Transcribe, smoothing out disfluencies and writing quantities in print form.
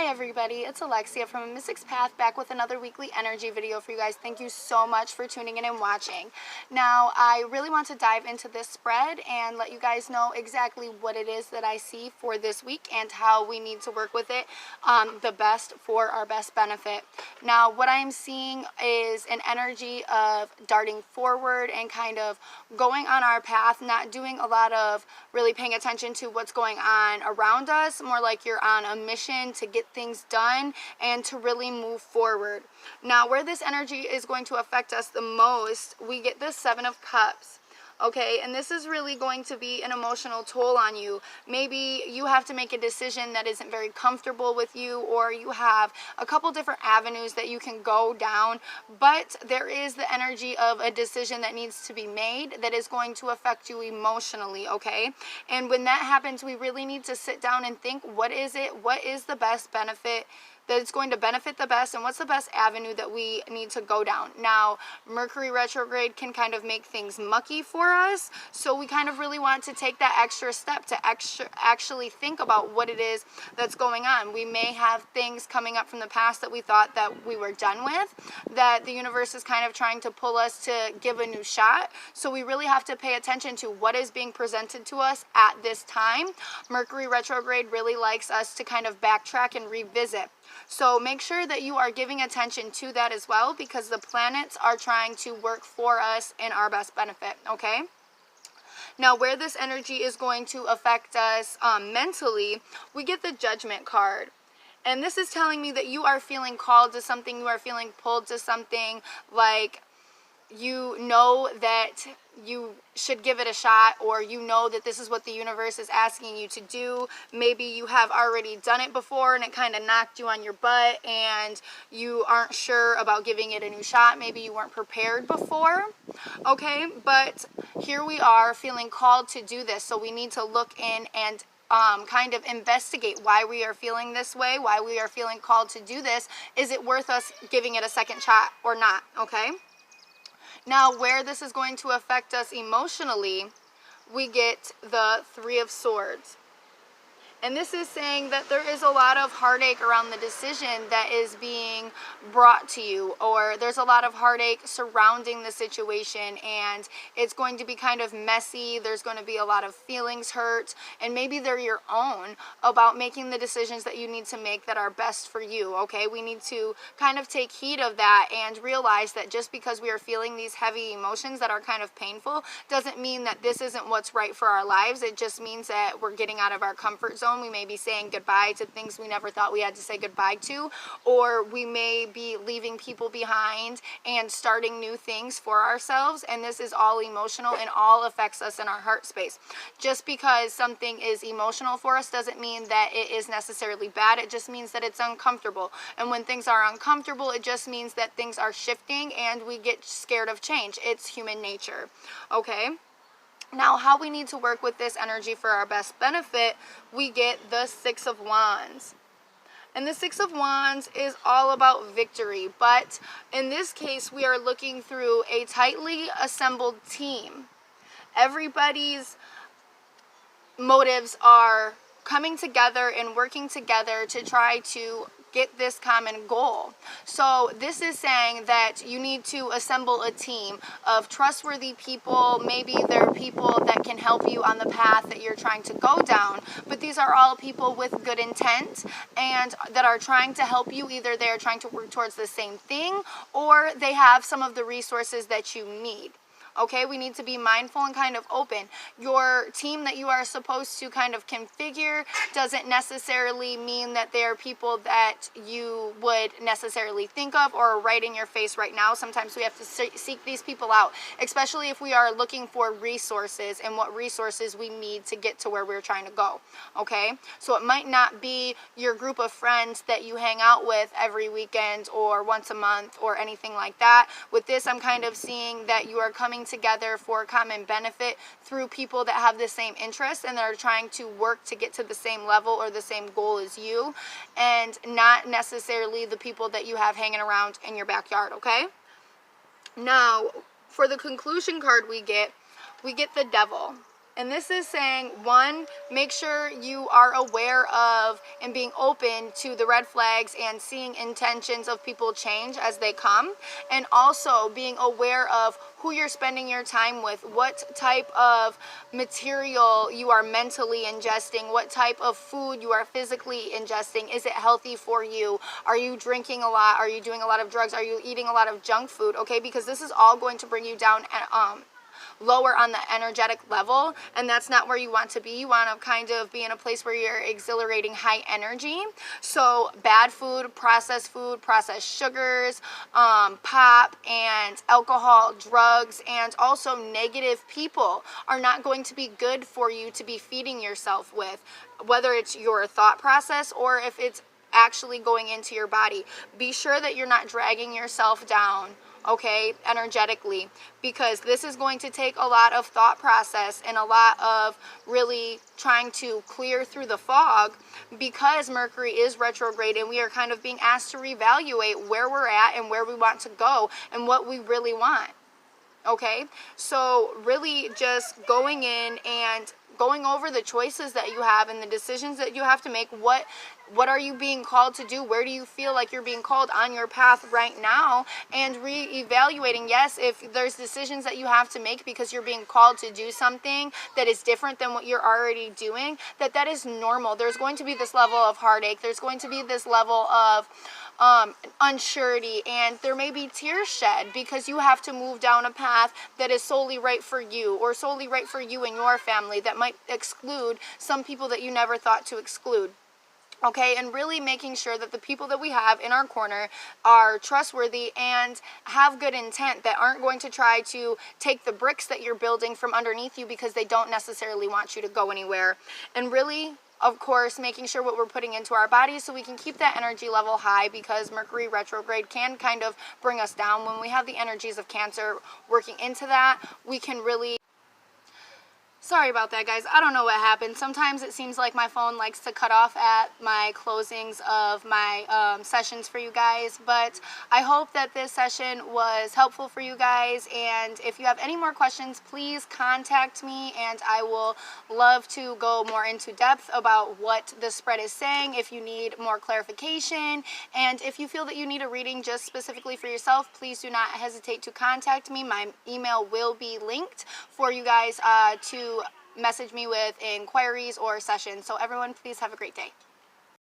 Hi everybody, it's Alexia from Mystic's Path, back with another weekly energy video for you guys. Thank you so much for tuning in and watching. Now, I really want to dive into this spread and let you guys know exactly what it is that I see for this week and how we need to work with it the best for our best benefit. Now, what I'm seeing is an energy of darting forward and kind of going on our path, not doing a lot of really paying attention to what's going on around us, more like you're on a mission to get things done and to really move forward. Now, where this energy is going to affect us the most, we get the Seven of Cups. Okay, and this is really going to be an emotional toll on you. Maybe you have to make a decision that isn't very comfortable with you, or you have a couple different avenues that you can go down, but there is the energy of a decision that needs to be made that is going to affect you emotionally, okay? And when that happens, we really need to sit down and think, what is it? What is the best benefit that it's going to benefit the best, and what's the best avenue that we need to go down? Now, Mercury retrograde can kind of make things mucky for us, so we kind of really want to take that extra step to actually think about what it is that's going on. We may have things coming up from the past that we thought that we were done with, that the universe is kind of trying to pull us to give a new shot, so we really have to pay attention to what is being presented to us at this time. Mercury retrograde really likes us to kind of backtrack and revisit. So make sure that you are giving attention to that as well, because the planets are trying to work for us in our best benefit, okay? Now, where this energy is going to affect us mentally, we get the Judgment card. And this is telling me that you are feeling called to something, you are feeling pulled to something, like you know that you should give it a shot, or you know that this is what the universe is asking you to do. Maybe you have already done it before and it kind of knocked you on your butt and you aren't sure about giving it a new shot. Maybe you weren't prepared before, okay? But here we are feeling called to do this, so we need to look in and kind of investigate why we are feeling this way, why we are feeling called to do this. Is it worth us giving it a second shot or not, okay? Now, where this is going to affect us emotionally, we get the Three of Swords. And this is saying that there is a lot of heartache around the decision that is being brought to you, or there's a lot of heartache surrounding the situation, and it's going to be kind of messy. There's going to be a lot of feelings hurt, and maybe they're your own, about making the decisions that you need to make that are best for you, okay? We need to kind of take heed of that and realize that just because we are feeling these heavy emotions that are kind of painful doesn't mean that this isn't what's right for our lives. It just means that we're getting out of our comfort zone. We may be saying goodbye to things we never thought we had to say goodbye to, or we may be leaving people behind and starting new things for ourselves, and this is all emotional and all affects us in our heart space. Just because something is emotional for us doesn't mean that it is necessarily bad. It just means that it's uncomfortable, and when things are uncomfortable, it just means that things are shifting and we get scared of change. It's human nature, okay? Now, how we need to work with this energy for our best benefit, we get the Six of Wands. And the Six of Wands is all about victory, but in this case, we are looking through a tightly assembled team. Everybody's motives are coming together and working together to try to get this common goal. So this is saying that you need to assemble a team of trustworthy people. Maybe there are people that can help you on the path that you're trying to go down, but these are all people with good intent and that are trying to help you. Either they are trying to work towards the same thing, or they have some of the resources that you need. Okay, we need to be mindful and kind of open. Your team that you are supposed to kind of configure doesn't necessarily mean that they are people that you would necessarily think of or right in your face right now. Sometimes we have to seek these people out, especially if we are looking for resources and what resources we need to get to where we're trying to go. Okay, so it might not be your group of friends that you hang out with every weekend or once a month or anything like that. With this, I'm kind of seeing that you are coming together for common benefit through people that have the same interests and that are trying to work to get to the same level or the same goal as you, and not necessarily the people that you have hanging around in your backyard, okay? Now, for the conclusion card we get the Devil. And this is saying, one, make sure you are aware of and being open to the red flags and seeing intentions of people change as they come. And also being aware of who you're spending your time with, what type of material you are mentally ingesting, what type of food you are physically ingesting. Is it healthy for you? Are you drinking a lot? Are you doing a lot of drugs? Are you eating a lot of junk food? Okay, because this is all going to bring you down lower on the energetic level, and that's not where you want to be. You want to kind of be in a place where you're exhilarating high energy. So bad food, processed sugars, pop and alcohol, drugs, and also negative people are not going to be good for you to be feeding yourself with, whether it's your thought process or if it's actually going into your body. Be sure that you're not dragging yourself down, okay, energetically, because this is going to take a lot of thought process and a lot of really trying to clear through the fog, because Mercury is retrograde and we are kind of being asked to reevaluate where we're at and where we want to go and what we really want. Okay, so really just going in and going over the choices that you have and the decisions that you have to make. What are you being called to do? Where do you feel like you're being called on your path right now? And reevaluating, yes, if there's decisions that you have to make because you're being called to do something that is different than what you're already doing, that is normal. There's going to be this level of heartache. There's going to be this level of unsurety, and there may be tears shed because you have to move down a path that is solely right for you, or solely right for you and your family, that might exclude some people that you never thought to exclude. Okay, and really making sure that the people that we have in our corner are trustworthy and have good intent, that aren't going to try to take the bricks that you're building from underneath you because they don't necessarily want you to go anywhere. And really, of course, making sure what we're putting into our bodies so we can keep that energy level high, because Mercury retrograde can kind of bring us down. When we have the energies of Cancer working into that, we can really... Sorry about that, guys. I don't know what happened. Sometimes it seems like my phone likes to cut off at my closings of my sessions for you guys, but I hope that this session was helpful for you guys, and if you have any more questions, please contact me, and I will love to go more into depth about what the spread is saying if you need more clarification. And if you feel that you need a reading just specifically for yourself, please do not hesitate to contact me. My email will be linked for you guys to message me with inquiries or sessions. So everyone, please have a great day.